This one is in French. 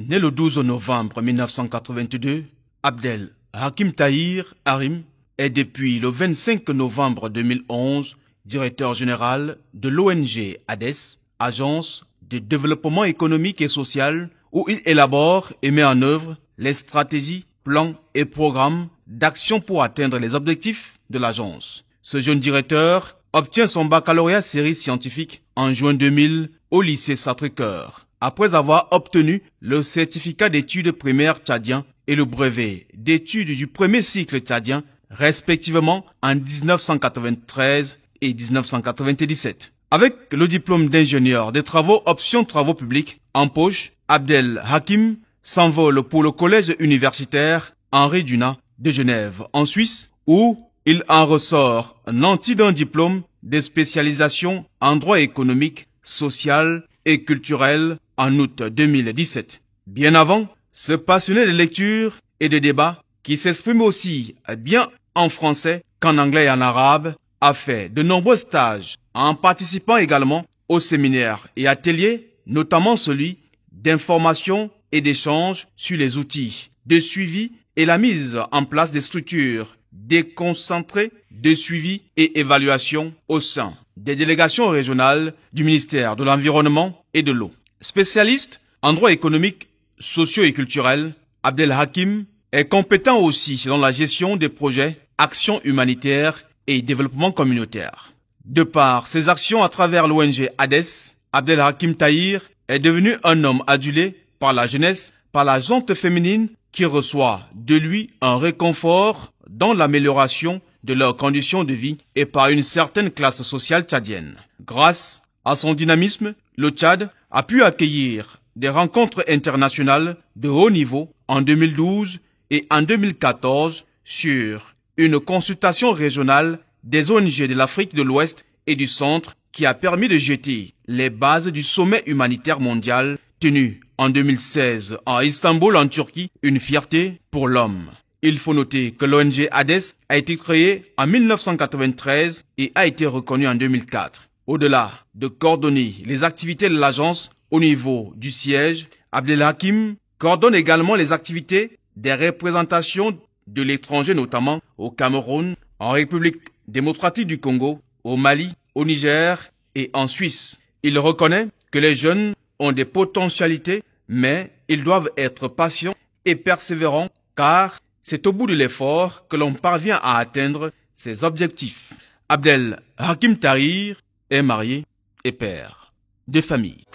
Né le 12 novembre 1982, Abdel Hakim Tahir Harim est depuis le 25 novembre 2011 directeur général de l'ONG ADES, Agence de développement économique et social, où il élabore et met en œuvre les stratégies, plans et programmes d'action pour atteindre les objectifs de l'agence. Ce jeune directeur obtient son baccalauréat série scientifique en juin 2000 au lycée Sacré-Cœur, après avoir obtenu le certificat d'études primaires tchadien et le brevet d'études du premier cycle tchadien, respectivement en 1993 et 1997. Avec le diplôme d'ingénieur des travaux option travaux publics en poche, Abdel Hakim s'envole pour le collège universitaire Henri Dunant de Genève, en Suisse, où il en ressort nanti d'un diplôme de spécialisation en droit économique, social et culturel en août 2017. Bien avant, ce passionné de lecture et de débat, qui s'exprime aussi bien en français qu'en anglais et en arabe, a fait de nombreux stages en participant également aux séminaires et ateliers, notamment celui d'information et d'échange sur les outils de suivi et la mise en place des structures déconcentrées de suivi et évaluation au sein des délégations régionales du ministère de l'Environnement et de l'Eau. Spécialiste en droit économique, socio et culturel, Abdel Hakim est compétent aussi dans la gestion des projets, actions humanitaires et développement communautaire. De par ses actions à travers l'ONG ADES, Abdel Hakim Tahir est devenu un homme adulé par la jeunesse, par la gente féminine qui reçoit de lui un réconfort dans l'amélioration de leurs conditions de vie et par une certaine classe sociale tchadienne. Grâce à son dynamisme, le Tchad a pu accueillir des rencontres internationales de haut niveau en 2012 et en 2014 sur une consultation régionale des ONG de l'Afrique de l'Ouest et du Centre qui a permis de jeter les bases du sommet humanitaire mondial tenu en 2016 à Istanbul en Turquie, une fierté pour l'homme. Il faut noter que l'ONG ADES a été créée en 1993 et a été reconnue en 2004. Au-delà de coordonner les activités de l'agence au niveau du siège, Abdel Hakim coordonne également les activités des représentations de l'étranger, notamment au Cameroun, en République démocratique du Congo, au Mali, au Niger et en Suisse. Il reconnaît que les jeunes ont des potentialités, mais ils doivent être patients et persévérants, car c'est au bout de l'effort que l'on parvient à atteindre ses objectifs. Abdel Hakim Tahir est marié et père de famille.